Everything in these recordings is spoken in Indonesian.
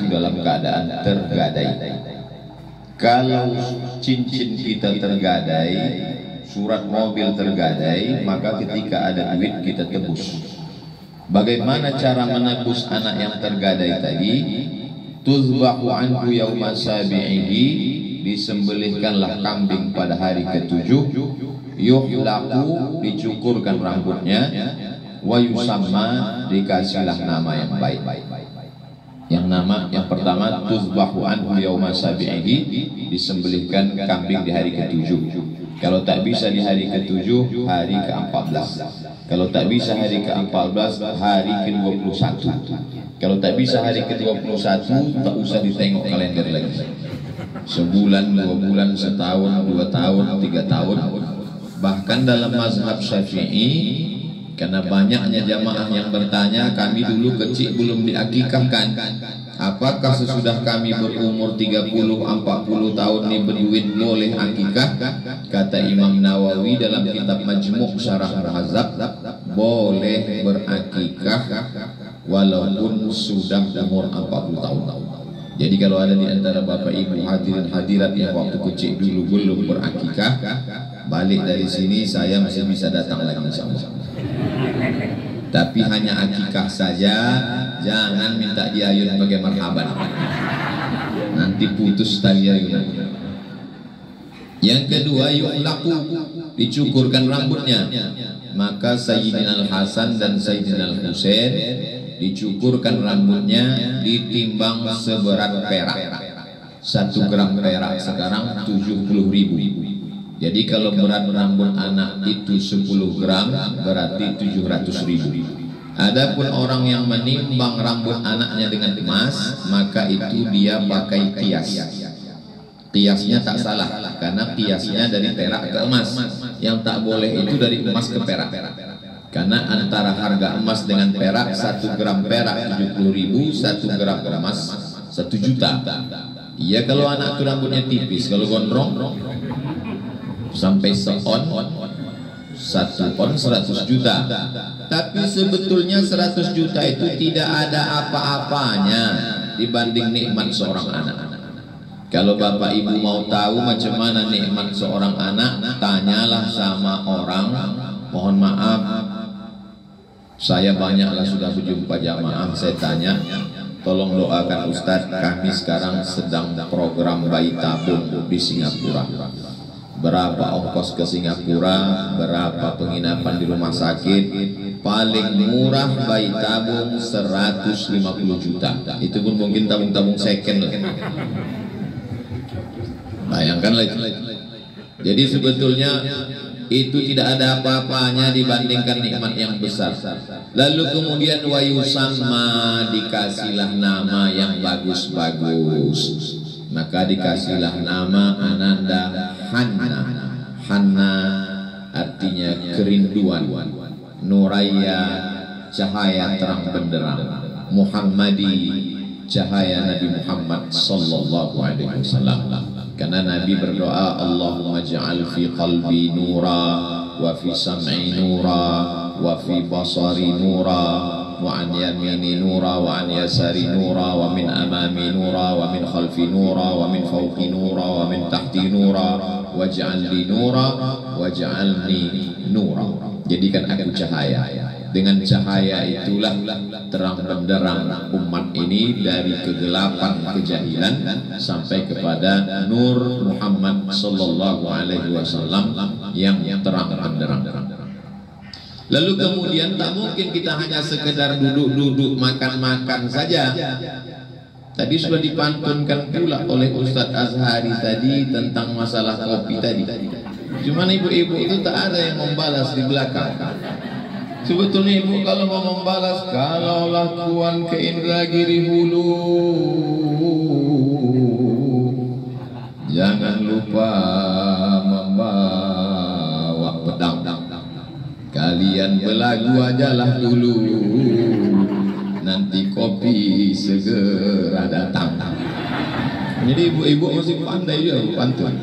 itu dalam keadaan tergadai. Kalau cincin kita tergadai, surat mobil tergadai, maka ketika ada duit kita tebus. Bagaimana cara menebus anak yang tergadai tadi? Tuzbahu anhu yauma sabi'ihi, disembelihkanlah kambing pada hari ke-7, yuhlaqu, dicukurkan rambutnya, wa yusamma, dikasihlah nama yang baik. Yang pertama tuzbahu anhu yauma sabi'ihi, disembelihkan kambing di hari ke-7. Kalau tak bisa di hari ke-7, hari ke-14. Kalau tak bisa hari ke-14, hari ke-21. Kalau tak bisa hari ke-21, tak usah ditengok kalender lagi. Sebulan, 2 bulan, setahun, 2 tahun, 3 tahun. Bahkan dalam mazhab Syafi'i, karena banyaknya jamaah yang bertanya, kami dulu kecil belum diakikahkan, apakah sesudah kami berumur 30-40 tahun ini berduit boleh akikah? Kata Imam Nawawi dalam kitab Majmu' Syarah Al-Hazab, boleh berakikah walaupun sudah umur 40 tahun. Jadi kalau ada di antara bapak ibu hadirin hadirat yang waktu kecil dulu belum berakikah, balik dari sini saya masih bisa datang lagi sama-sama. Tapi hanya akikah saja, jangan minta diayun pakai marhaban. Nanti putus tali ayunan. Yang kedua, yu'laqu, dicukurkan rambutnya. Maka Sayyidina Al-Hasan dan Sayyidina Al-Husain dicukurkan rambutnya, ditimbang seberat perak. 1 gram perak sekarang 70.000. Jadi kalau berat rambut anak itu 10 gram berarti 700.000. Adapun orang yang menimbang rambut anaknya dengan emas, maka itu dia pakai kias. Kiasnya tak salah, karena kiasnya dari perak ke emas. Yang tak boleh itu dari emas ke perak. Karena antara harga emas dengan perak, 1 gram perak 70.000, 1 gram emas 1 juta. Iya kalau anak itu rambutnya tipis, kalau gondrong sampai seon, 1 on 100 juta. Tapi sebetulnya 100 juta itu tidak ada apa-apanya dibanding nikmat seorang anak. Kalau bapak ibu mau tahu macam mana nikmat seorang anak, tanyalah sama orang. Mohon maaf, saya banyaklah sudah berjumpa jamaah, saya tanya, tolong doakan Ustadz, kami sekarang sedang program bayi tabung di Singapura. Berapa ongkos ke Singapura, berapa penginapan di rumah sakit, paling murah bayi tabung 150 juta. Itu pun mungkin tabung-tabung second lah. Bayangkanlah itu. Jadi sebetulnya itu tidak ada apa-apanya dibandingkan nikmat yang besar. Lalu kemudian wa yusamma, dikasihlah nama yang bagus-bagus. Maka dikasihlah nama Ananda Hanna. Hanna artinya kerinduan, Nuraya cahaya terang benderang, Muhammadi cahaya Nabi Muhammad sallallahu alaihi wasallam. Karena Nabi berdoa, Allahumma ja'al fi qalbi nura, wa fi sam'i nura, wa fi basari nura, wa an yamini nura, wa an yasari nura, wa min amami nura, wa min khalfi nura, wa min fawqi nura, wa min tahti nura, waj'al li nura, waj'alni nura. Jadikan aku cahaya. Dengan cahaya itulah terang benderang umat ini dari kegelapan kejahilan sampai kepada nur Muhammad sallallahu alaihi wasallam yang terang benderang. Lalu kemudian tak mungkin kita hanya sekedar duduk-duduk makan-makan saja. Tadi sudah dipantunkan pula oleh Ustadz Azhari tadi tentang masalah kopi tadi. Cuman ibu-ibu itu tak ada yang membalas di belakang. Sebetulnya ibu kalau mau membalas, kalaulah tuan ke Indragiri Hulu, jangan lupa membawa pedang. Kalian belagu ajalah dulu, nanti kopi segera datang. Jadi ibu-ibu masih pandai juga pantun.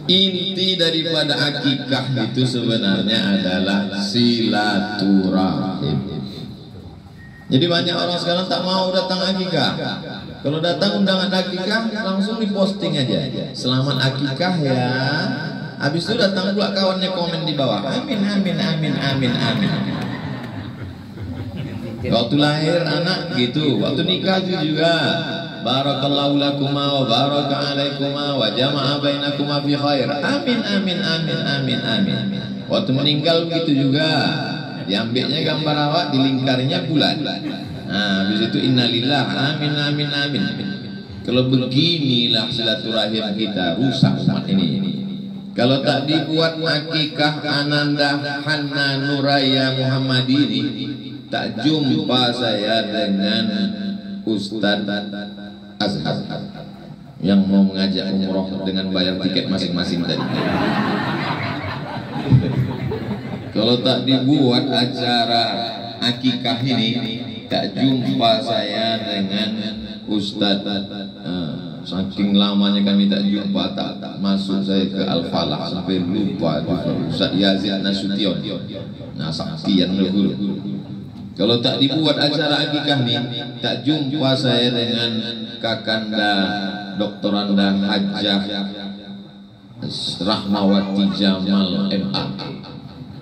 Inti daripada akikah itu sebenarnya adalah silaturahim. Jadi banyak orang sekarang tak mau datang akikah. Kalau datang undangan akikah langsung diposting aja. Selamat akikah ya. Habis itu datang pula kawannya komen di bawah. Amin amin amin amin amin. Waktu lahir anak gitu, waktu nikah juga. Barakallahu lakuma wa baraka alaikuma wa jama'a bainakuma fi khair. Amin amin amin amin amin. Waktu meninggal begitu juga. Diambilnya gambar awak, dilingkarnya bulan. Nah, habis itu innalillah, amin amin amin. Kalau beginilah silaturahim kita, rusak umat ini. Kalau tak dibuat akikah Ananda Hanna Nuraya Muhammadini, tak jumpa saya dengan Ustaz Azhar yang mau mengajak umroh dengan bayar tiket masing-masing tadi. Kalau tak dibuat acara akikah ini, tak jumpa saya dengan Ustadz. Saking lamanya kami tak jumpa, tak masuk saya ke Al-Falah sampai lupa Ustadz Yazid Nasution. Nah, saktian dulu. Kalau tak dibuat acara akikah ini, tak jumpa saya dengan Kakanda Doktoranda Hajjah Rahmawati Jamal MA.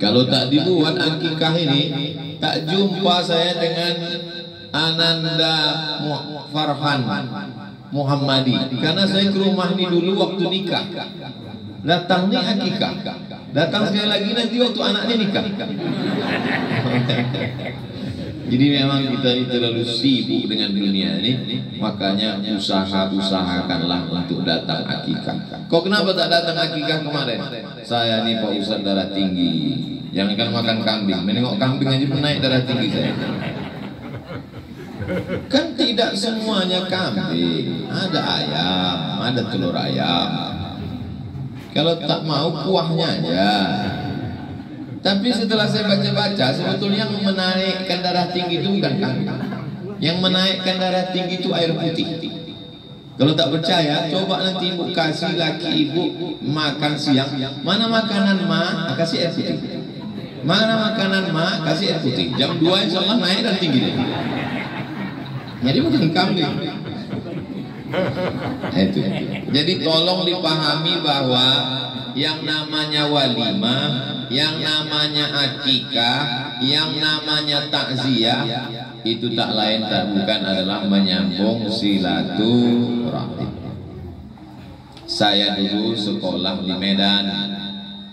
Kalau tak dibuat akikah ini, tak jumpa saya dengan Ananda Farhan Muhammadi. Karena saya ke rumah ini dulu waktu nikah. Datang nih akikah. Datang sekali lagi nanti waktu anaknya nikah. Jadi memang kita ini terlalu sibuk dengan dunia ini. Makanya usahakanlah untuk datang akikah. Kok kenapa tak datang akikah kemarin? Saya ini Pak Ustadz darah tinggi. Jangan kan makan kambing. Menengok kambing aja menaik darah tinggi saya. Kan tidak semuanya kambing. Ada ayam, ada telur ayam. Kalau tak mau kuahnya aja. Tapi setelah saya baca-baca, sebetulnya yang menaikkan darah tinggi itu bukan kambing. Yang menaikkan darah tinggi itu air putih. Kalau tak percaya, coba nanti ibu kasih laki ibu makan siang. Mana makanan ma, kasih air putih. Mana makanan ma, kasih air putih. Jam 2 insya Allah naik dan tinggi deh. Jadi bukan kambing. Itu. Jadi tolong dipahami bahwa yang namanya walimah, yang namanya akikah, yang namanya takziah itu tak lain tak bukan adalah menyambung silaturahim. Saya dulu sekolah di Medan,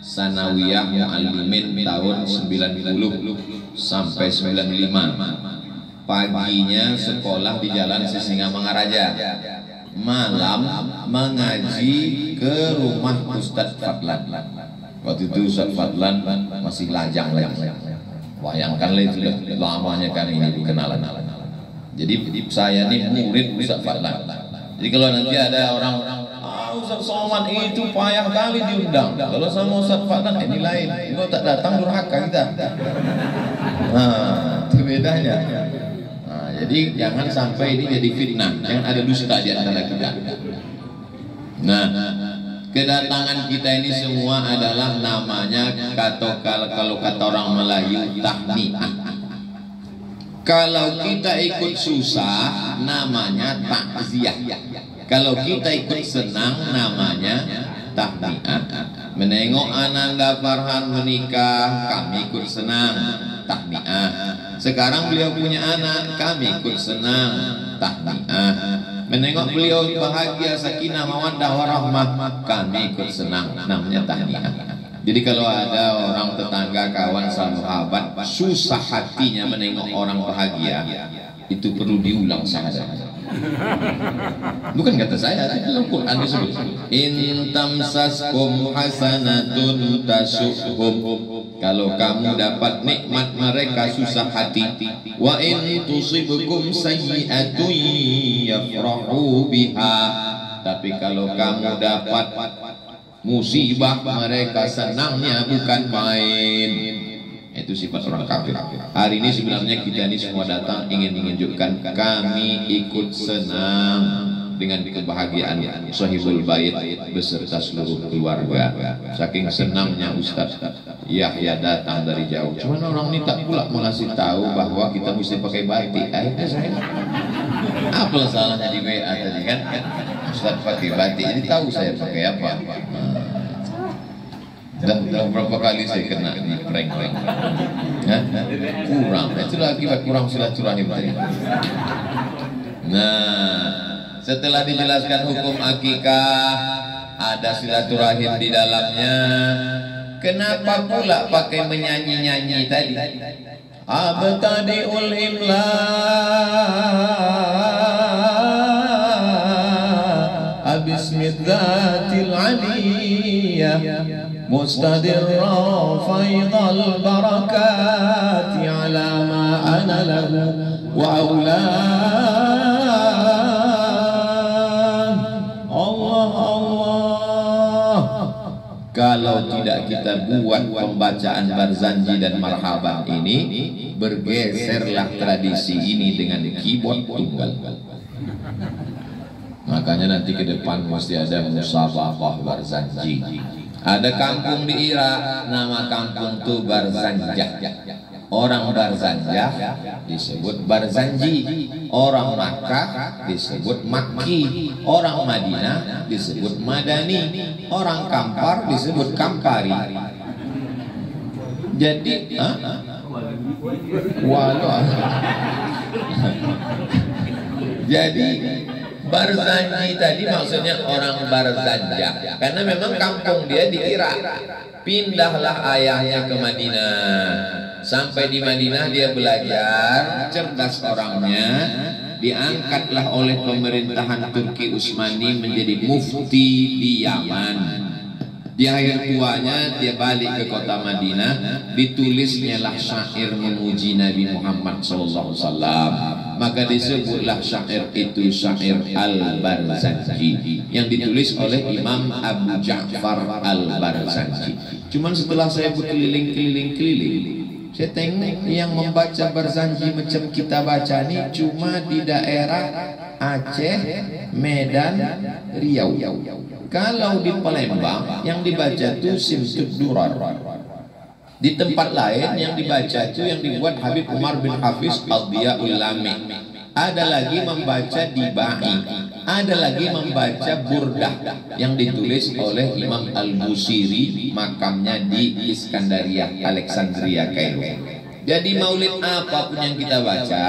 Sanawiyah Muallimin tahun 90 sampai 95. Paginya sekolah di Jalan Sisingamangaraja, malam mengaji ke rumah Ustadz Fadlan. Waktu itu Ustadz Fadlan masih lajang. Bayangkanlah itu lamanya kan ini kenalan. Jadi saya ini murid Ustadz Fadlan. Jadi kalau nanti ada orang Ustadz Somad itu payah kali diundang. Kalau sama Ustadz Fadlan ini lain. Kalau tak datang durhaka kita. Nah, itu bedanya. Jadi jangan sampai ini jadi fitnah, jangan ada dusta di antara kita. Nah, kedatangan kita ini semua adalah namanya kalau kata orang Melayu tahniah. Kalau kita ikut susah namanya takziah. Kalau kita ikut senang namanya tahniah. Menengok Ananda Farhan menikah, kami ikut senang, tahniah. Sekarang beliau punya anak, kami ikut senang, tahniah. Menengok beliau bahagia, sakinah, mawaddah, warahmah, kami ikut senang, namanya tahniah. Jadi kalau ada orang tetangga, kawan, sahabat susah hatinya menengok orang bahagia, itu perlu diulang syahadat. Bukan kata saya, dalam Quran disebut in tamsaskum hasanatun tasuhum. Kalau kamu dapat nikmat mereka susah hati. Wa in tusibkum sayyi'atun yafrahu biha. Tapi kalau kamu dapat musibah mereka senangnya bukan main. Itu sifat orang kafir. Hari ini sebenarnya kita ini semua datang ingin menunjukkan kami ikut senang dengan kebahagiaan sahibul bait beserta seluruh keluarga. Saking senangnya Ustaz Yahya datang dari jauh. Cuman orang ini tak pula mengasih tahu bahwa kita mesti pakai batik. Akhirnya saya apa salahnya di WA tadi kan? Ustaz pakai batik, jadi tahu saya pakai apa. Dan berapa kali saya kena di prank-prank. Kurang, itulah akibat kurang silaturahim tadi. Nah, setelah dijelaskan hukum akikah, ada silaturahim di dalamnya. Kenapa pula pakai menyanyi-nyanyi tadi? Abtadi'ul imla abismidzatil aliyah mustadirra faidal barakati ala ma ana lahu wa awla. Kalau tidak kita buat pembacaan Barzanji dan Marhaban ini, bergeserlah tradisi ini dengan keyboard tunggal. Makanya nanti ke depan mesti ada musabaqah Barzanji. Ada kampung di Irak, nama kampung itu Barzanjah. Orang Barzanjah disebut Barzanji, orang Makkah disebut Makki, orang Madinah disebut Madani, orang Kampar disebut Kampari. Jadi, jadi Barzanji tadi maksudnya orang Barzanjah, karena memang kampung dia di Irak. Pindahlah ayahnya ke Madinah. Sampai di Madinah dia belajar, cerdas orangnya, diangkatlah oleh pemerintahan Turki Utsmani menjadi mufti di Yaman. Di akhir tuanya dia balik ke kota Madinah, ditulisnya lah syair memuji Nabi Muhammad SAW. Maka disebutlah syair itu syair Al-Barzanji yang ditulis oleh Imam Abu Ja'far Al-Barzanji. Cuman setelah saya berkeliling-keliling, saya tengok yang membaca Barzanji macam kita baca ini cuma di daerah Aceh, Medan, Riau. Kalau di Palembang yang dibaca itu Simtud Durar. Di tempat lain yang dibaca itu yang dibuat Habib Umar bin Hafiz Al-Diyaul Lami. Ada lagi membaca Dibai, ada lagi membaca Burdah yang ditulis oleh Imam Al-Busiri, makamnya di Iskandaria, Alexandria, Kairo. Jadi maulid apapun yang kita baca,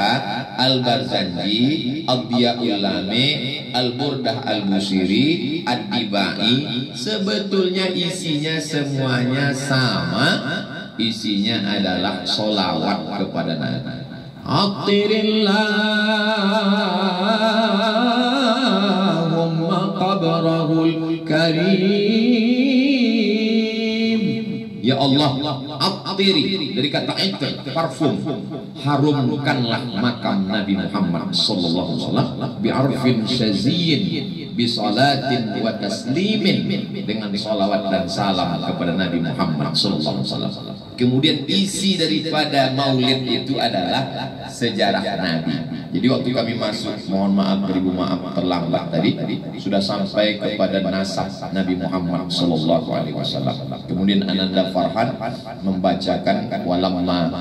Al-Barzanji, Al-Diyaul Lami, Al-Burdah Al-Busiri, Ad-Dibai, sebetulnya isinya semuanya sama. Isinya adalah solawat kepada Nabi. Attirillahumma qabrahul karim. Ya Allah, attiri dari kata itir, parfum. Harumkanlah makam Nabi Muhammad sallallahu alaihi wasallam bi'arfin syaziyyin bi salatin wa taslimin, dengan salawat dan salam kepada Nabi Muhammad sallallahu alaihi wasallam. Kemudian isi daripada maulid itu adalah sejarah Nabi. Jadi waktu kami masuk, mohon maaf, beribu maaf terlambat tadi, sudah sampai kepada nasab Nabi Muhammad sallallahu alaihi wasallam. Kemudian Ananda Farhan membacakan walamma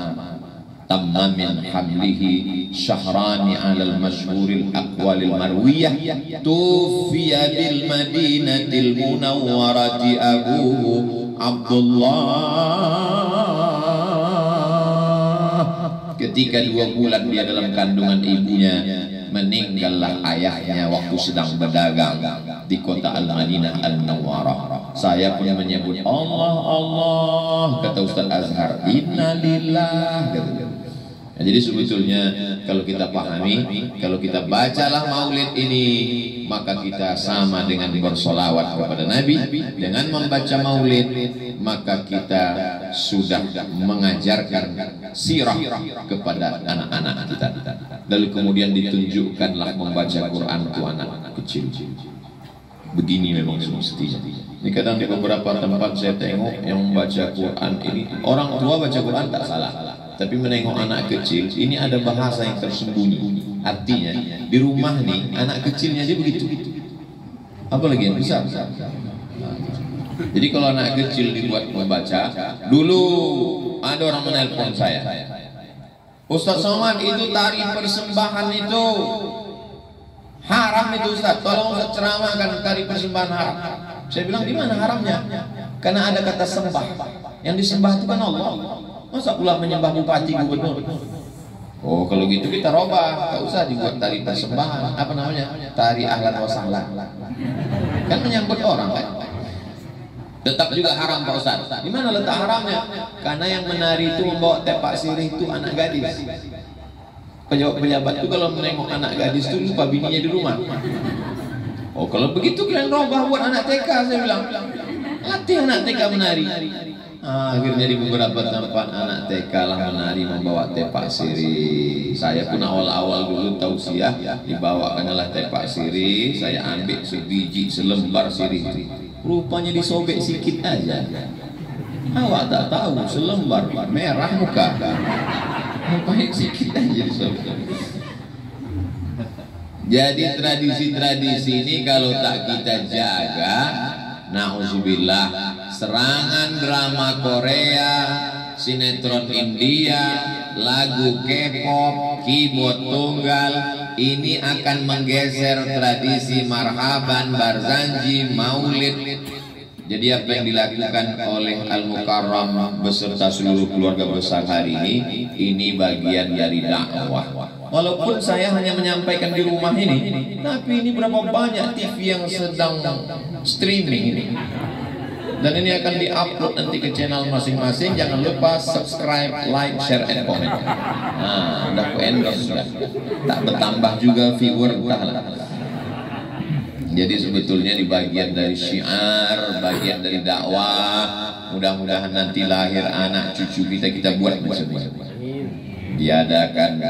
tamma min hamlihi syahrani alal masyhuril aqwalil marwiyah tufiya bil madinatil munawwarati abuhu Abdullah. Ketika 2 bulan dia dalam kandungan ibunya, meninggallah ayahnya waktu sedang berdagang di kota Al-Madinah Al-Munawwarah. Saya pun menyebut Allah, Allah, kata Ustaz Azhar, innalillah, gitu. Nah, jadi sebetulnya kalau kita pahami, kalau kita bacalah maulid ini, maka kita sama dengan bersolawat kepada Nabi. Dengan membaca maulid, maka kita sudah mengajarkan sirah kepada anak-anak kita. Lalu kemudian ditunjukkanlah membaca Quran itu anak kecil. Begini memang semestinya. Ini kadang di beberapa tempat saya tengok yang membaca Quran ini, orang tua baca Quran tak salah, tapi menengok anak kecil, ini ada bahasa yang tersembunyi. Artinya di rumah nih anak kecilnya dia begitu. Apalagi yang besar. Jadi kalau anak kecil dibuat membaca, dulu ada orang menelpon saya, Ustaz Somad, itu tari persembahan itu haram itu Ustaz, tolong Ustaz ceramahkan tari persembahan haram. Saya bilang di mana haramnya? Karena ada kata sembah, yang disembah itu kan Allah. Masa pula menyembah bupati gubernur? Oh kalau gitu kita robah, tak usah dibuat tari persembahan. Apa namanya? Tari ahlan wa sahlan. Kan menyambut orang kan? Tetap juga haram Pak Ustaz. Di mana letak haramnya? Karena yang menari itu membawa tepak sirih itu anak gadis. Pejabat-pejabat itu kalau menengok anak gadis itu lupa bininya di rumah. Oh kalau begitu kalian robah buat anak TK, saya bilang. Latih anak TK menari. Akhirnya di beberapa tempat anak TK lah menari membawa tepak sirih. Saya pun awal-awal dulu tausiah dibawakanlah tepak sirih. Saya ambil sebiji selembar sirih. Rupanya disobek sikit aja. Awak tak tahu selembar merah muka. Rupanya sikit aja disobek. Jadi tradisi-tradisi ini kalau tak kita jaga, na'udzubillah, serangan drama Korea, sinetron India, lagu K-pop, keyboard tunggal, ini akan menggeser tradisi marhaban, barzanji, maulid. Jadi apa yang dilakukan oleh Al-Mukarram beserta seluruh keluarga besar hari ini bagian dari dakwah. Walaupun saya hanya menyampaikan di rumah ini, tapi ini berapa banyak TV yang sedang streaming ini. Dan ini akan diupload nanti ke channel masing-masing. Jangan lupa subscribe, like, share, and comment. Nah, udah ku endorse sudah. Tak bertambah juga viewer entahlah. Jadi sebetulnya di bagian dari syiar, bagian dari dakwah. Mudah-mudahan nanti lahir anak cucu kita buat macam-macam. Diadakan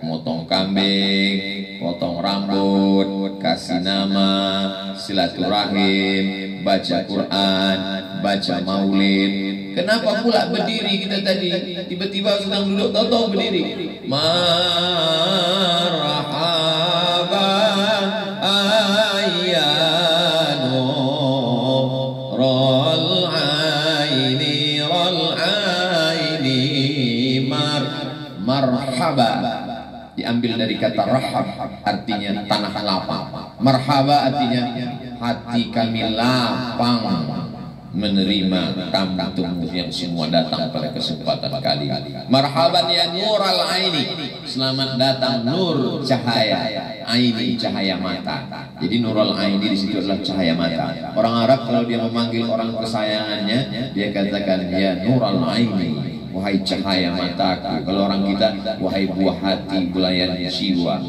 motong kambing, potong rambut, kasih nama, silaturahim, baca Quran, baca maulid. Kenapa pula berdiri kita tadi? Tiba-tiba sedang duduk, tahu-tahu berdiri. Marhaban ayyanu rol aini marhaba. Diambil dari kata rahab, artinya tanah lapang. Marhaba artinya hati kami lapang menerima tamu-tamu yang semua datang pada kesempatan kali ini. Marhaban ya nural aini, selamat datang nur cahaya aini, cahaya mata. Jadi nurul aini di situ adalah cahaya mata. Orang Arab kalau dia memanggil orang kesayangannya, dia katakan ya nural aini, wahai cahaya mataku. Kalau orang kita, wahai buah hati belayan jiwa.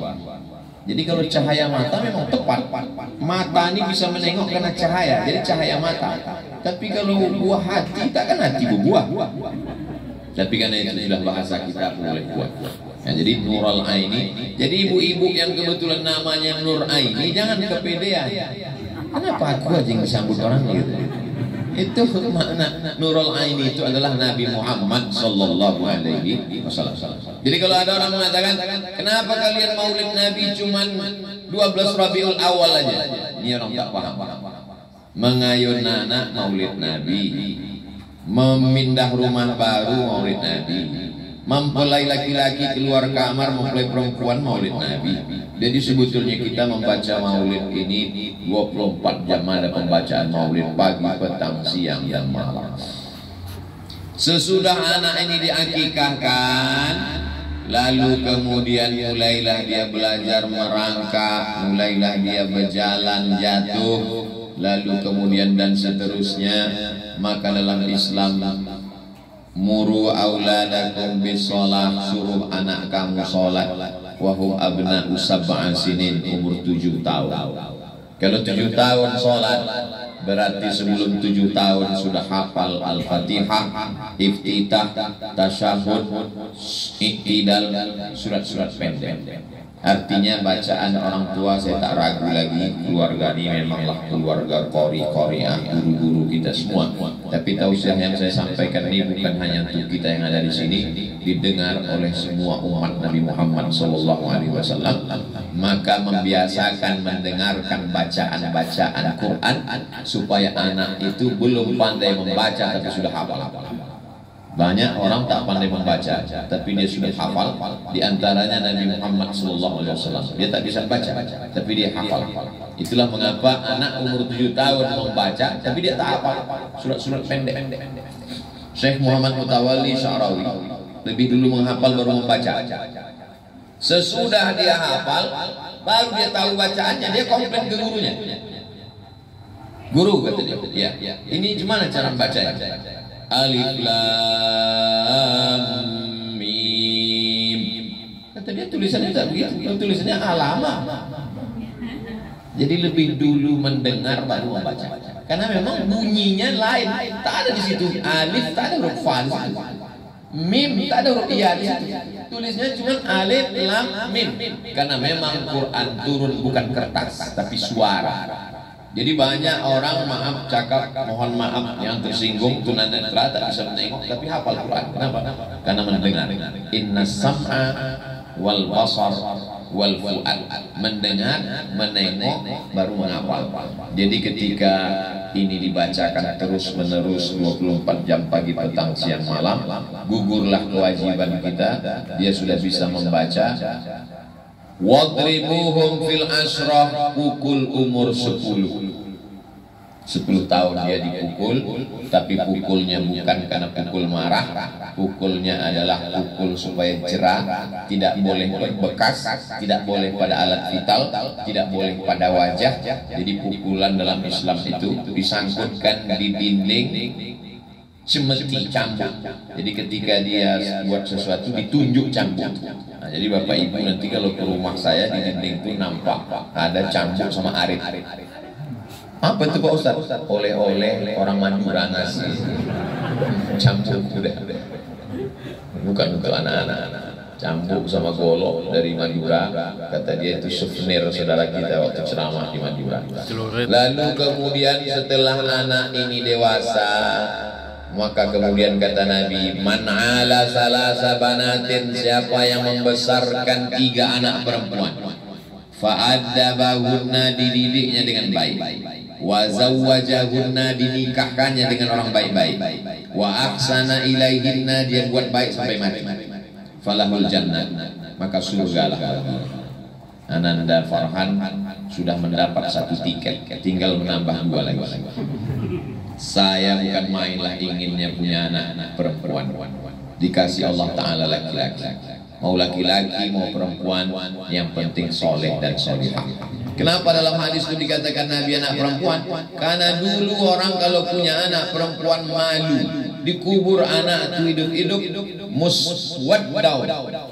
Jadi kalau cahaya mata memang tepat. Mata ini bisa menengok karena cahaya, jadi cahaya mata. Tapi kalau buah hati, tak kan hati berbuah. Tapi karena itu sudah bahasa kita boleh buat. Ya, jadi Nurul Aini. Jadi ibu-ibu yang kebetulan namanya Nur Aini, jangan kepedean. Kenapa aku aja yang disambut orang gitu? Itu makna Nurul Aini itu adalah Nabi Muhammad sallallahu alaihi wasallam. Jadi kalau ada orang mengatakan, kenapa kalian maulid Nabi cuman 12 Rabiul Awal aja? Ini orang tak paham. Mengayun anak maulid Nabi, memindah rumah baru maulid Nabi, mempelai laki-laki keluar kamar, mempelai perempuan maulid Nabi. Jadi sebetulnya kita membaca maulid ini 24 jam ada pembacaan maulid, pagi, petang, siang, dan malam. Sesudah anak ini diakikahkan, lalu kemudian mulailah dia belajar merangkak, mulailah dia berjalan jatuh, lalu kemudian dan seterusnya. Maka dalam Islam, muru auladakum bisolah, suruh anak kamu sholat, wahum abna'u sab'an sinin, umur 7 tahun. Kalau 7 tahun sholat, berarti sebelum 7 tahun sudah hafal Al-Fatihah, iftitah, tasyahud, iktidal, surat-surat pendek. Artinya bacaan orang tua saya tak ragu lagi, keluarga ini memanglah keluarga qori-qoriah, guru-guru kita semua. Tapi tausiah yang saya sampaikan ini bukan hanya untuk kita yang ada di sini, didengar oleh semua umat Nabi Muhammad SAW, maka membiasakan mendengarkan bacaan-bacaan Quran supaya anak itu belum pandai membaca tapi sudah hafal. Banyak orang tak pandai membaca tapi dia sudah hafal. Di antaranya Nabi Muhammad SAW, dia tak bisa baca tapi dia hafal. Itulah mengapa anak umur 7 tahun membaca tapi dia tak hafal surat-surat pendek. Syekh Muhammad Mutawalli Sya'rawi lebih dulu menghafal baru membaca. Sesudah dia hafal baru dia tahu bacaannya, dia komplain ke gurunya. Guru, kata dia, ya, ini gimana cara membacanya? Alif lam mim. Kata dia tulisannya tak begitu, tulisannya alama. Jadi lebih dulu mendengar baru membaca. Karena memang bunyinya lain. Tak ada di situ alif, tak ada huruf fa di situ. Mim tak ada huruf iya di situ. Tulisnya cuma alif lam mim. Karena memang Quran turun bukan kertas tapi suara. Jadi banyak orang cakap mohon maaf yang tersinggung tunanetra tak bisa menengok tapi hafal Quran. Kenapa? Karena mendengar. Inna sam'a wal basar wal fu'ad, mendengar, menengok, baru menghafal. Jadi ketika ini dibacakan terus menerus 24 jam pagi, petang, siang, malam, gugurlah kewajiban kita. Dia sudah bisa membaca. Wadribuhum fil asrah, pukul umur 10 tahun dia dipukul, tapi pukulnya bukan karena pukul marah, pukulnya adalah pukul supaya jerah, tidak boleh bekas, tidak boleh pada alat vital, tidak boleh pada wajah. Jadi pukulan dalam Islam itu disangkutkan di dinding, cemeti, cambuk. Jadi ketika dia buat sesuatu ditunjuk cambuk. Nah, jadi Bapak Ibu nanti kalau ke rumah saya di dinding itu nampak ada cambuk sama arit. Apa itu Pak Ustaz? Oleh-oleh orang Madura ngasih cambuk, sudah. Bukan untuk anak-anak. Cambuk sama golok dari Madura, kata dia itu souvenir saudara kita waktu ceramah di Madura. Lalu kemudian setelah anak ini dewasa, maka kemudian kata Nabi, man ala salasa banatin, siapa yang membesarkan 3 anak perempuan, fa'addabahunna, dididiknya dengan baik, wa zawwajahunna, dinikahkannya dengan orang baik-baik, wa ahsana ilaihinna, dia buat baik sampai mati, falahul jannah, maka surga lah. Ananda Farhan sudah mendapat 1 tiket, tinggal menambah 2 lagi. Saya bukan mainlah inginnya punya anak perempuan, dikasih Allah Ta'ala laki-laki. Mau laki-laki mau perempuan, yang penting soleh dan solihah. Kenapa dalam hadis itu dikatakan Nabi anak perempuan? Karena dulu orang kalau punya anak perempuan malu, dikubur anak itu hidup-hidup, muswaddau,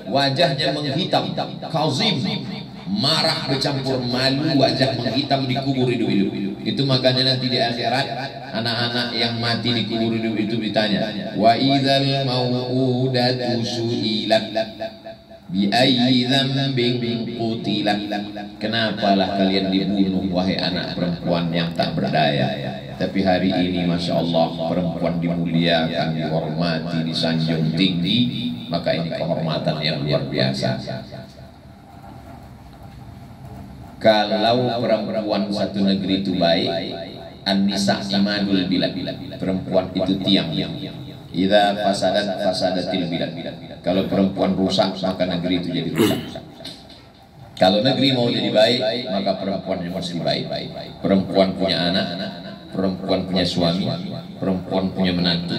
wajahnya menghitam, kazim, marah bercampur malu, wajah menghitam, dikubur hidup-hidup. Itu makanya nanti di akhirat anak-anak yang mati dikubur hidup itu ditanya, wa idzal mau'udatu su'ilat bi ayyi dzambin qutilat, kenapalah kalian dibunuh wahai anak perempuan yang tak berdaya. Tapi hari ini Masya Allah perempuan dimuliakan, dihormati, disanjung tinggi, maka ini kehormatan yang luar biasa. Kalau perempuan satu negeri itu baik, an-nisa imadul bilad, perempuan itu tiang. Idza fasadat fasadatil bilad, kalau perempuan rusak maka negeri itu jadi rusak. Kalau negeri mau jadi baik maka perempuannya mesti baik. Perempuan punya anak, perempuan punya suami, perempuan punya menantu,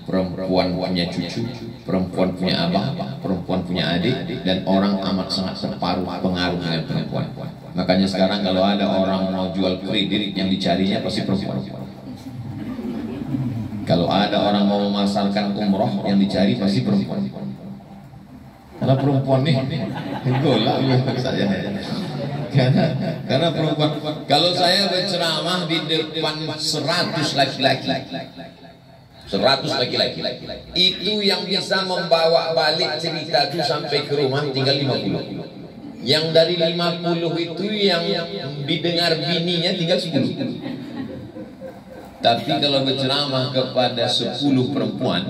perempuan punya cucu, perempuan punya abang, perempuan punya adik, dan orang amat sangat terpengaruh dengan perempuan. Makanya sekarang kalau ada orang mau jual kredit, yang dicarinya pasti perempuan. Kalau ada orang mau memasarkan umroh, yang dicari pasti perempuan. Karena perempuan nih golak saya. Karena perempuan. Kalau saya berceramah di depan 100 laki-laki, 100 laki-laki, itu yang bisa membawa balik cerita itu sampai ke rumah tinggal 50. Yang dari 50 itu yang didengar bininya tinggal 10. Tapi kalau berceramah kepada 10 perempuan,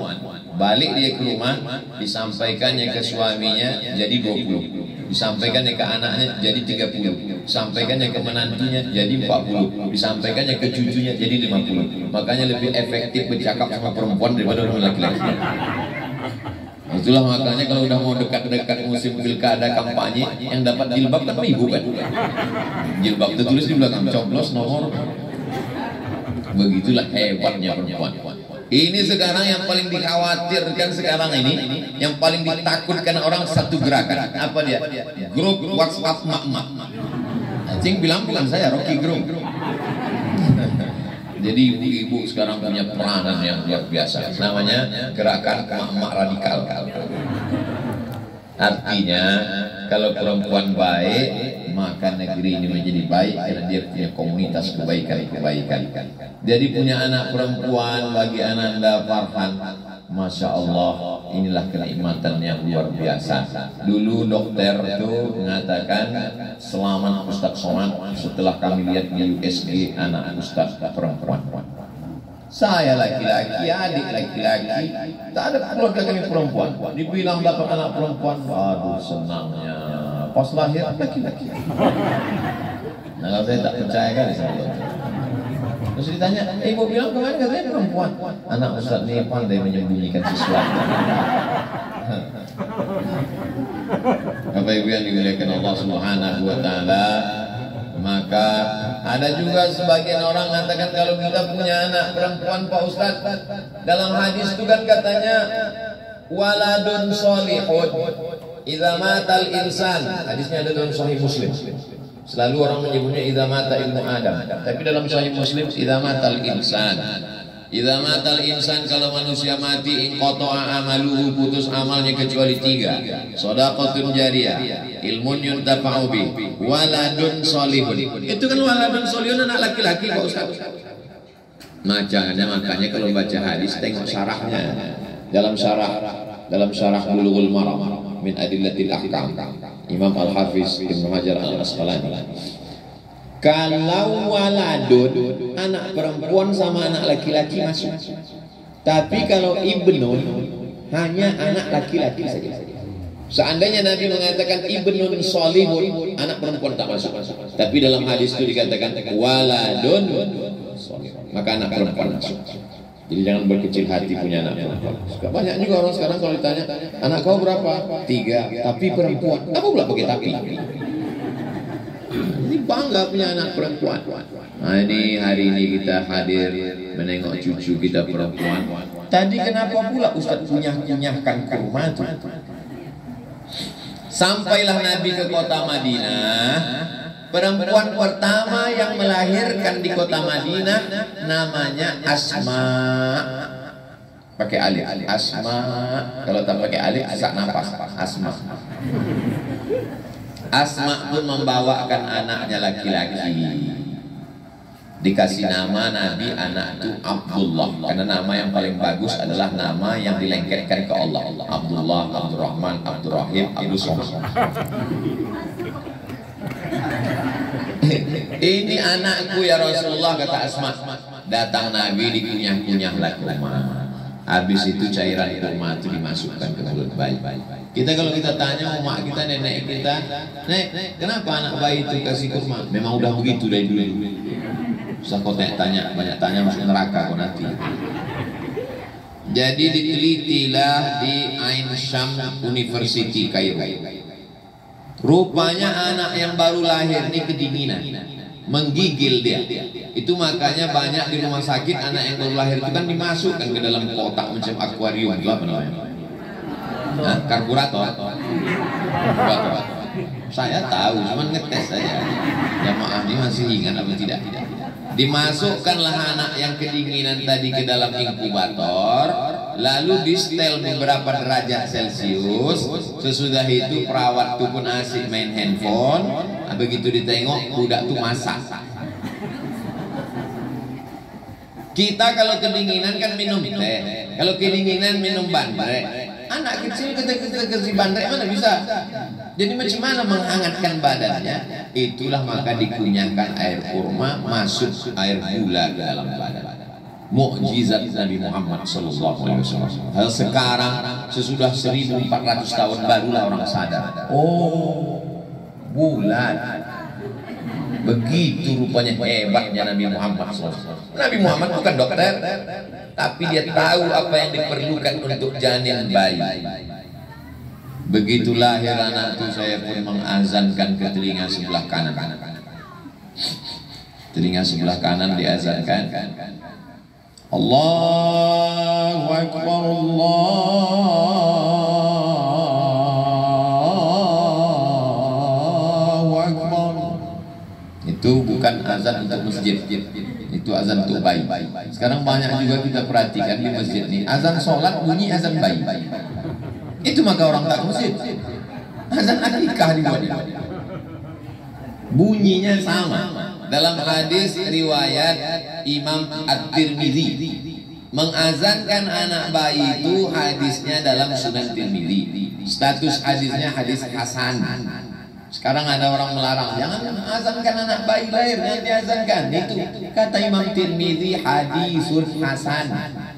Balik dia ke rumah, disampaikannya ke suaminya jadi 20, disampaikannya ke anaknya jadi 30, disampaikannya ke menantunya jadi 40, disampaikannya ke cucunya jadi 50. Makanya lebih efektif bercakap sama perempuan daripada orang laki-laki. Itulah makanya kalau udah mau dekat-dekat musim pilkada kampanye, yang dapat jilbab kan ibu kan. Jilbab tertulis di belakang coblos nomor. Begitulah hebatnya perempuan. Ini sekarang yang paling dikhawatirkan sekarang ini, yang paling ditakutkan orang satu gerakan. Apa dia? Grup WhatsApp mak-mak. Cing bilang bukan saya, Rocky Grup. Jadi ibu-ibu sekarang punya peranan yang luar biasa. Namanya gerakan mak-mak radikal. Artinya kalau perempuan baik, maka negeri ini menjadi baik karena dia punya komunitas kebaikan-kebaikan. Jadi punya anak perempuan bagi Ananda Farhan, Masya Allah, inilah kenikmatan yang luar biasa. Dulu dokter itu mengatakan selamat Ustadz Somad setelah kami lihat di USG anak Ustadz perempuan. Saya laki-laki, adik laki-laki, tak ada keluarga kami perempuan. Dibilang dapat anak perempuan, aduh senangnya. Pas lahir laki-laki. Nah kalau saya tak percaya kan sama dokter. Terus ditanya, ibu bilang kemarin katanya perempuan. Anak Ustadz ini pandai menyembunyikan sesuatu. Bapak Ibu yang dimuliakan Allah Subhanahu wa Ta'ala, maka ada juga sebagian orang mengatakan kalau kita punya anak perempuan Pak Ustadz, dalam hadis itu kan katanya waladun solihun idza matal insan, hadisnya ada dalam Sahih Muslim. Selalu orang menyebutnya idza mata ibnu Adam, tapi dalam Sahih Muslim idza matal insan. Idza matal insan, kalau manusia mati, inqata'a amaluhu, putus amalnya kecuali 3. Shadaqatun jariyah, ilmun yuntafa'u bih, waladun sholihun. Itu kan waladun sholihun anak laki-laki Pak Ustaz. Makanya kalau baca hadis tengok syarahnya. Dalam syarah Bulughul Maram min Adillatil Ahkam, Imam Al-Hafiz Ibnu Hajar Al-Asqalani. Kalau waladun, anak perempuan sama anak laki-laki masuk. Tapi kalau ibnun, hanya anak laki-laki saja. Seandainya Nabi mengatakan ibnun solihun, anak perempuan tak masuk. Tapi dalam hadis itu dikatakan waladun solihun, maka anak perempuan masuk. Jadi jangan berkecil hati punya anak perempuan. Banyak juga orang sekarang kalau ditanya, anak kau berapa? 3, tapi perempuan. Apa pula pakai tapi? Ini bangga punya anak perempuan. Nah ini hari ini kita hadir menengok cucu kita perempuan. Tadi kenapa pula Ustadz kunyah-kunyahkan kurma itu? Sampailah Nabi ke kota Madinah. Perempuan pertama yang melahirkan di kota Madinah namanya Asma. Pakai alif, Asma. Kalau tak pakai alif, sak nafas, Asma. Asma pun membawakan anaknya laki-laki. Dikasih nama Nabi anak itu Abdullah, karena nama yang paling bagus adalah nama yang dilengketkan ke Allah. Abdullah, Abdurrahman, Abdurrahim, Abdul Somad. Ini anakku ya Rasulullah, kata Asma. Datang Nabi dikunyah-kunyah kurma. Habis itu cairan kurma itu dimasukkan ke mulut bayi. Kita kalau kita tanya mak kita, nenek kita, Nek, kenapa anak bayi itu kasih kurma? Memang udah begitu dari dulu. Usah kau tanya, banyak tanya masuk neraka kau nanti. Jadi ditelitilah di Ain Sham University Kairo. Rupanya anak yang baru lahir ini kedinginan, menggigil dia. Itu makanya banyak di rumah sakit anak yang baru lahir itu kan dimasukkan ke dalam kotak macam akuarium, itu apa namanya? Nah, karburator. Saya tahu, cuman ngetes saja. Jamaah ini masih ingat apa tidak? Dimasukkanlah anak yang kedinginan tadi ke dalam inkubator, lalu di setel beberapa derajat Celcius. Sesudah itu perawat itu pun asik main handphone. Begitu ditengok budak itu masak. Kita kalau kedinginan kan minum teh, kalau kedinginan minum bandrek. Anak kecil kita kasih bandrek mana bisa? Jadi macam mana menghangatkan badannya? Itulah maka dikunyahkan air kurma, masuk air gula ke dalam badan. mukjizat Nabi Muhammad SAW. Sekarang sesudah 1400 tahun barulah orang sadar. Oh, bulan. Begitu rupanya hebatnya Nabi Muhammad SAW. Nabi Muhammad bukan dokter, tapi dia tahu apa yang diperlukan untuk janin bayi. Begitu lahir anak itu, saya pun mengazankan ke telinga sebelah kanan. Telinga sebelah kanan diazankan, Allahu Akbar, Allahu Akbar. Itu bukan azan untuk masjid, itu azan untuk bayi. Sekarang banyak juga kita perhatikan di masjid ini, azan sholat bunyi azan bayi. Itu maka orang tak masjid. Azan akikah dibuat. Bunyinya sama. Dalam hadis riwayat Imam At-Tirmidzi, mengazankan anak bayi itu hadisnya dalam Sunan Tirmidzi. Status hadisnya hadis hasan. Sekarang ada orang melarang, jangan azankan anak bayi lahir, jangan diazankan. Itu kata Imam Tirmidzi hadisul hasan.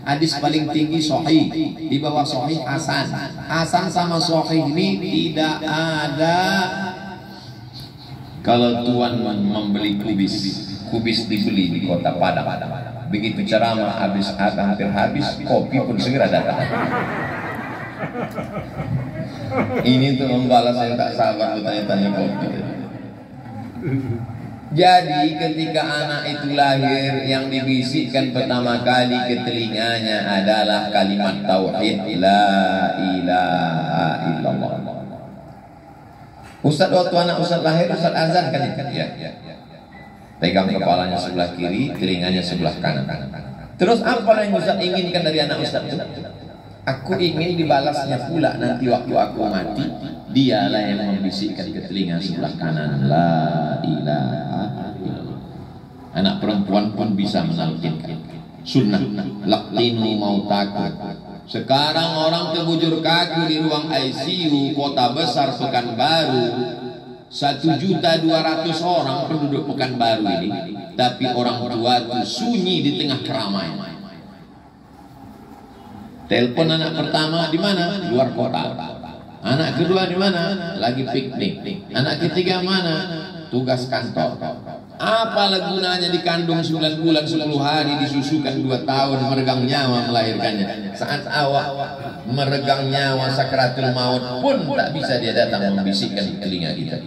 Hadis paling tinggi sahih, di bawah sahih hasan. Hasan sama sahih ini tidak ada. Kalau tuan membeli kubis dibeli di kota Padang, begitu ceramah hampir habis, kopi pun segera datang. Ini tuh membalas yang tak sabar bertanya-tanya kopi. Jadi ketika anak itu lahir, yang dibisikkan pertama kali ke telinganya adalah kalimat tauhid, la ilaha illallah. Ustaz, waktu anak Ustaz lahir, Ustaz azan kan ya? Pegang kepalanya sebelah kiri, telinganya sebelah kanan. Terus apa yang Ustaz inginkan dari anak Ustaz itu? Aku ingin dibalasnya pula nanti waktu aku mati, dialah yang membisikkan ke telinga sebelah kanan, la ilaha illallah. Anak perempuan pun bisa menalkinkan sunnah, laqinu mautakum. Sekarang orang terbujur kaku di ruang ICU kota besar Pekanbaru, 1.200.000 orang penduduk Pekanbaru ini, tapi orang tua itu sunyi di tengah keramaian. Telepon anak pertama di mana? Luar kota. Anak kedua di mana? Lagi piknik. Anak ketiga mana? Tugas kantor. Apalah gunanya dikandung 9 bulan 10 hari, disusukan 2 tahun, meregang nyawa melahirkannya. Saat awak meregang nyawa sakratul maut pun tak bisa dia datang membisikkan di telinga kita.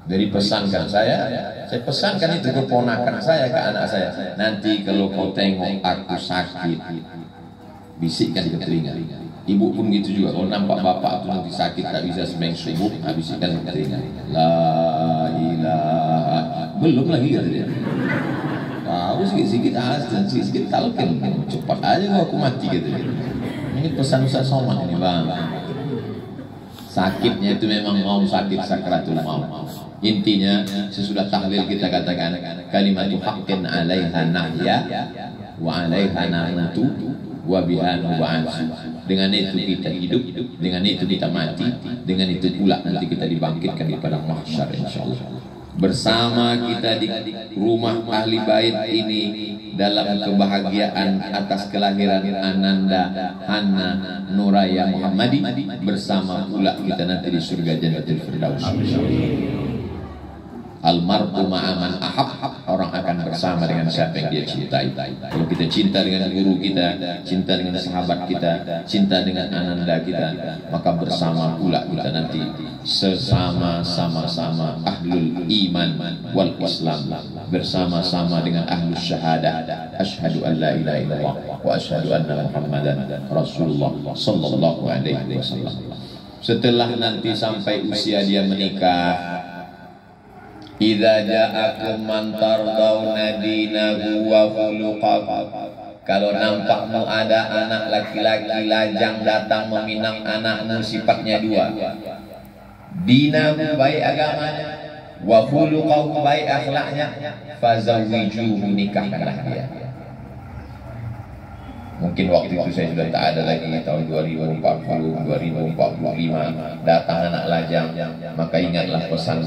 Dari pesankan saya pesankan itu ke ponakan saya, ke anak saya. Nanti kalau kau tengok aku sakit, bisikkan ke telinga. Ibu pun gitu juga, kalau nampak bapak itu nanti sakit tak bisa sembahyang subuh, bisikkan ke telinga, la ilaha. Belum lagi kata dia. Tahu sikit-sikit azan, sikit-sikit talqin, cepat aja kalau aku mati gitu. Ini pesan Ustaz Somad ini bang. Sakitnya itu memang mau sakit sakratul maut. Intinya sesudah tahlil kita katakan kalimatu haqqin 'alaiha nahya wa 'alaiha namutu wa biha nu'asu. Dengan itu kita hidup, dengan itu kita mati, dengan itu pula nanti kita dibangkitkan di padang mahsyar insyaallah. Bersama kita di rumah ahli bait ini dalam kebahagiaan atas kelahiran Ananda Hana Nuraya Muhammadi, bersama pula kita nanti di surga Jannatul Firdaus. Almar'u ma'aman ahab, orang akan bersama dengan siapa yang dia cintai. Kalau kita cinta dengan guru kita, cinta dengan sahabat kita, cinta dengan ananda kita, maka bersama pula kita nanti sama-sama ahlul iman wal islam, bersama-sama dengan ahlus syahadah, asyhadu an la ilaha illallah wa asyhadu anna muhammadan rasulullah sallallahu alaihi wasallam. Setelah nanti sampai usia dia menikah, idza ja'akum man tardawna dinahu wa khuluqahu, kalau nampakmu ada anak laki-laki lajang datang meminang anakmu, sifatnya 2, dinahu baik agamanya, wa khuluqahu baik akhlaknya, fazawwijuhu nikahkanlah dia. Mungkin waktu itu saya sudah tak ada lagi, tahun 2040, 2045 datang anak lajang. Maka ingatlah pesan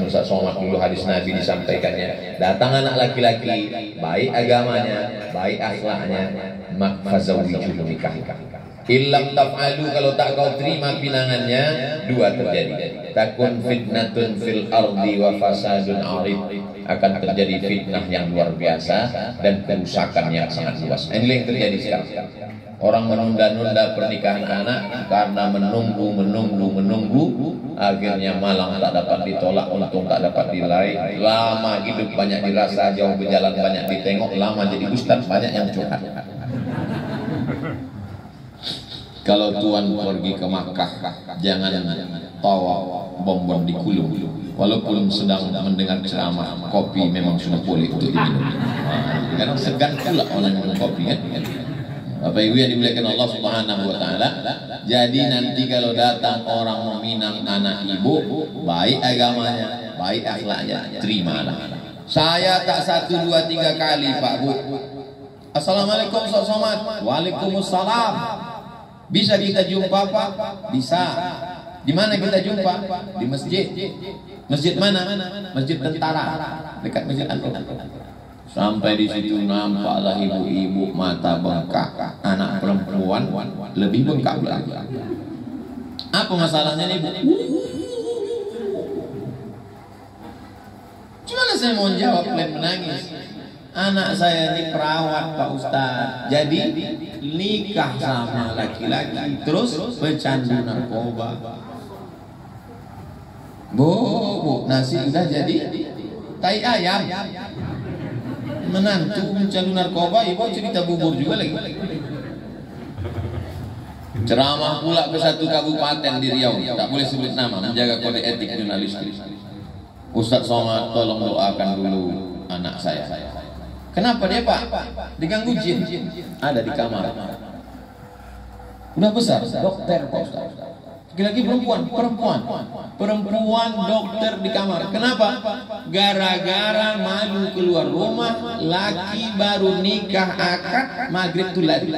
Ustaz Somad dulu, hadis Nabi disampaikannya, datang anak laki-laki baik agamanya, baik akhlaknya, fazawwijul nikah. Illam taf'alu, kalau tak kau terima pinangannya, dua terjadi. Takun fitnatun fil ardi wa fasadun arid, akan terjadi fitnah yang luar biasa dan kerusakan yang sangat luas. Ini yang terjadi sekarang. Orang menunda-nunda pernikahan anak karena menunggu, akhirnya malang tak dapat ditolak, untung tak dapat diraih. Lama hidup banyak dirasa, jauh berjalan banyak ditengok, lama jadi ustaz banyak yang curhat. Kalau Tuhan pergi ke Makkah, jangan tawaf bonbon di kulum. Walaupun sedang mendengar ceramah, kopi memang sudah boleh untuk diminum. Karena segan pula orang minum kopi kan. Bapak Ibu yang dimuliakan Allah Subhanahu wa taala. Jadi nanti kalau datang orang meminang anak ibu, baik agamanya, baik akhlaknya, terimalah. Saya tak 1, 2, 3 kali Pak Bu. Assalamualaikum Ustaz Somad. Waalaikumsalam. Bisa kita jumpa Pak? Bisa. Di mana kita jumpa? Di masjid. Masjid mana? Masjid Tentara, dekat Masjid Anur. Sampai di situ nampaklah ibu-ibu mata bengkak, anak perempuan lebih bengkak lagi. Apa masalahnya nih Bu? Gimana saya mau jawab menangis? Anak saya ini perawat Pak Ustaz, jadi nikah sama laki-laki terus pecandu narkoba. Bu, nasi udah jadi tai ayam. Menantu pecandu narkoba, ibu cerita bubur juga lagi. Ceramah pula ke satu kabupaten di Riau, tak boleh sebut nama, menjaga kode etik jurnalistik. Ustaz Somad, tolong doakan dulu anak saya. Kenapa dia Pak? Diganggu jin. Ada di kamar. Udah besar, dokter Pak Ustaz. Lagi perempuan dokter di kamar. Kenapa? Gara-gara malu keluar rumah, laki baru nikah akad, maghrib tuh lari.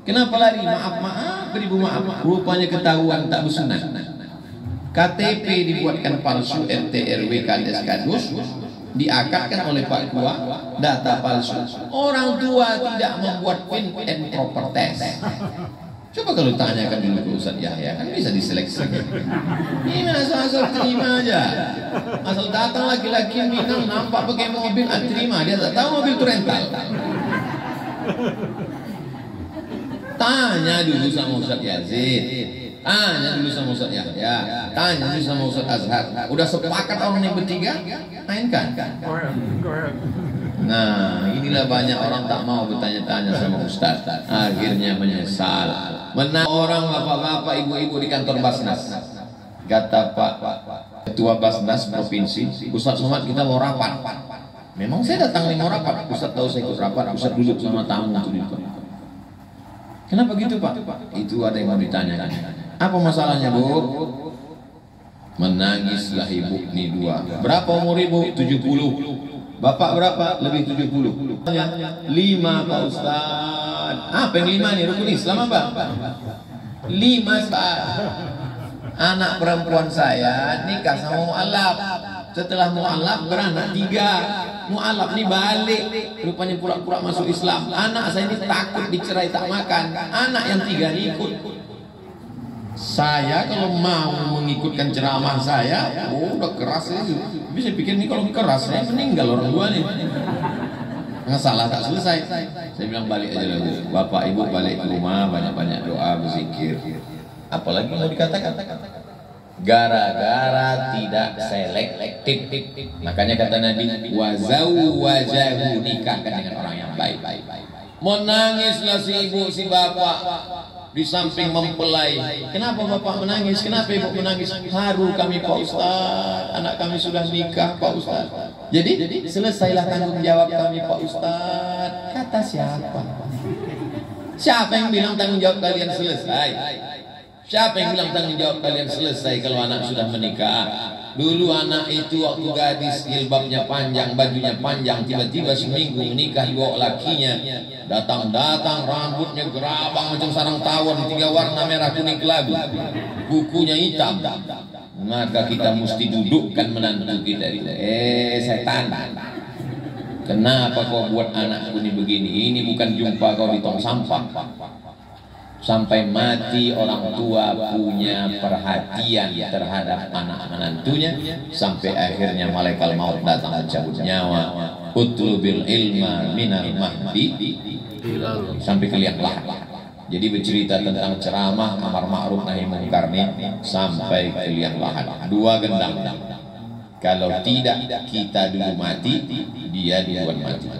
Kenapa lari? Maaf, beribu maaf. Rupanya ketahuan tak bersunat. KTP dibuatkan palsu, RT, RW, Kades, Kadus, diakadkan oleh Pak Kua, data palsu. Orang tua tidak membuat fit and proper test. Coba kalau tanyakan dulu ke Ustaz Yahya, kan bisa diseleksi. Ini asal terima aja. Asal datang laki-laki Minang nampak pakai mobil, terima. Dia tak tahu mobil itu rental. Tanya dulu sama Ustaz Yazid, tanya dulu sama Ustaz Yahya, tanya dulu sama Ustaz Azhar. Udah sepakat orang yang bertiga, mainkan. Nah, inilah banyak orang tak mau bertanya-tanya sama Ustaz, akhirnya menyesal. Menang orang bapak-bapak, ibu-ibu di kantor Basnas. Kata Pak Ketua Basnas Provinsi, Ustaz Somad kita mau rapat. Memang saya datang nih mau rapat. Ustaz tahu saya ikut rapat, Ustaz duduk sama tamu itu. Kenapa gitu Pak? Itu ada yang mau ditanyakan. Apa masalahnya Bu? Menangislah ibu ini dua. Berapa umur ibu? 70. Bapak berapa? Lebih 70. 5 Pak Ustaz. Apa yang 5 nih? Rukun Islam apa? 5 Pak. Anak perempuan saya nikah sama mu'alaf. Setelah mu'alaf beranak 3. Mu'alaf ini balik, rupanya pura-pura masuk Islam. Anak saya ini takut dicerai tak makan. Anak yang 3 ini ikut. Saya kalau mau mengikutkan ceramah saya, udah keras itu. Bisa pikir nih kalau keras saya meninggal orang tua nih. Nggak salah tak selesai. Saya bilang balik aja lagi. Bapak ibu balik ke rumah, banyak-banyak doa, berzikir. Apalagi mau dikatakan? Gara-gara tidak selektif. Makanya kata Nabi, wazawwajahu, nikahkan dengan orang yang baik. Menangislah si ibu si bapak di samping mempelai. Kenapa bapak menangis? Kenapa ibu menangis? Haru kami Pak Ustaz, anak kami sudah nikah Pak Ustaz. Jadi selesailah tanggung jawab kami Pak Ustaz. Kata siapa? Siapa yang bilang tanggung jawab kalian selesai? Siapa yang bilang tanggung jawab kalian selesai kalau anak sudah menikah? Dulu anak itu waktu gadis, jilbabnya panjang, bajunya panjang, tiba-tiba seminggu menikah dibawa lakinya, datang-datang rambutnya gerabang macam sarang tawon, 3 warna merah kuning kelabu, kukunya hitam. Maka kita mesti dudukkan menantu kita. Setan, kenapa kau buat anakku ini begini? Ini bukan jumpa kau di tong sampah. Sampai mati orang tua punya perhatian terhadap anak menantunya, sampai akhirnya malaikat maut datang mencabut nyawa. Utlubil ilma minal mahdi sampai ke liang lahat. Jadi bercerita tentang ceramah amar ma'ruf nahi munkar sampai ke liang lahat. 2 gendang. Kalau tidak kita dulu mati, dia duluan mati.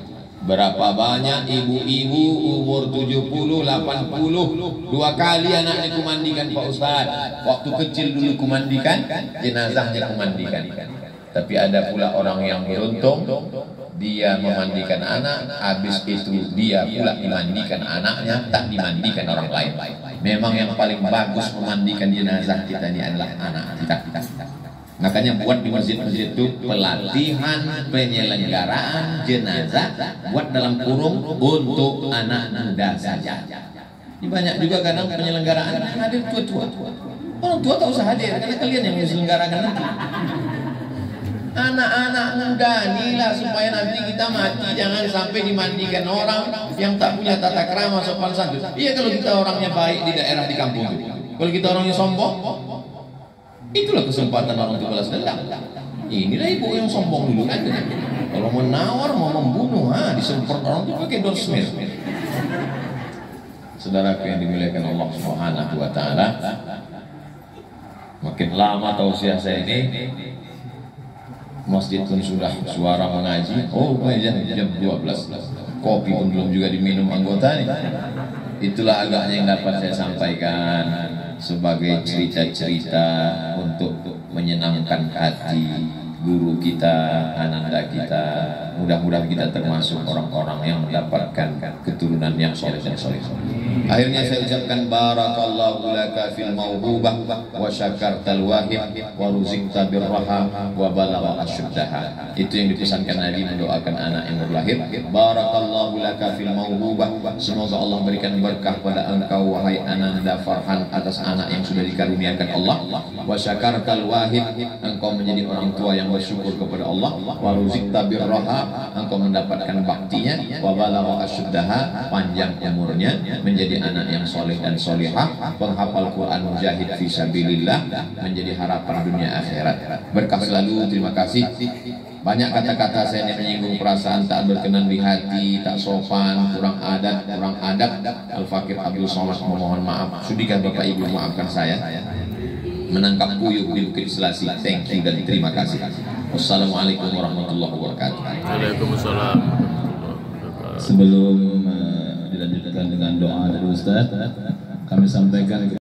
Berapa banyak ibu-ibu umur 70, 80 2 kali anaknya kumandikan Pak Ustaz. Waktu kecil dulu kumandikan, jenazahnya kumandikan. Tapi ada pula orang yang beruntung, dia memandikan anak, habis itu dia pula dimandikan anaknya, tak dimandikan orang lain. Memang yang paling bagus memandikan jenazah kita ini adalah anak kita. Makanya buat di masjid-masjid itu pelatihan penyelenggaraan jenazah, buat dalam kurung untuk anak muda saja. Ini banyak juga kadang penyelenggaraan hadir tua-tua. Orang tua tak usah hadir karena kalian yang menyelenggarakan nanti. Anak-anak muda inilah supaya nanti kita mati jangan sampai dimandikan orang yang tak punya tata krama sopan santun. Iya, kalau kita orangnya baik di daerah di kampung itu. Kalau kita orangnya sombong, itulah kesempatan orang untuk balas dendam. Inilah ibu yang sombong dulu kan. Kalau mau nawar, mau membunuh, disemprot orang itu pakai dorsmir. Saudaraku yang dimuliakan Allah Subhanahu wa taala, makin lama tausiah saya ini, masjid pun sudah suara mengaji. Jam 12. Kopi pun belum juga diminum anggota nih. Itulah agaknya yang dapat saya sampaikan sebagai cerita-cerita untuk menyenangkan hati guru kita, ananda kita. Mudah-mudahan kita termasuk orang-orang yang mendapatkan keturunan yang soleh dan soleh. Akhirnya saya ucapkan barakallahu laka fil mauhubah wa syakartal wahib wa ruzikta birraha wa balagha asyuddaha. Itu yang dipesankan Nabi mendoakan anak yang berlahir. Barakallahu laka fil mauhubah. Semoga Allah berikan berkah pada engkau wahai Ananda Farhan atas anak yang sudah dikaruniakan Allah. Wa syakartal wahib, engkau menjadi orang tua yang bersyukur kepada Allah. Wa ruzikta birraha, engkau mendapatkan baktinya. Wa balagha asyuddaha, panjang umurnya, menjadi anak yang soleh dan solehah, penghafal Quran, mujahid fi sabilillah, menjadi harapan dunia akhirat. Berkah selalu, terima kasih. Banyak kata-kata saya yang menyinggung perasaan, tak berkenan di hati, tak sopan, kurang adat, kurang adab. Al-Fakir Abdul Somad memohon maaf. Sudikah Bapak Ibu maafkan saya menangkap puyuh di Bukit Selasi. Thank you dan terima kasih. Wassalamualaikum warahmatullahi wabarakatuh. Waalaikumsalam. Sebelum dilanjutkan dengan doa dari Ustaz, kami sampaikan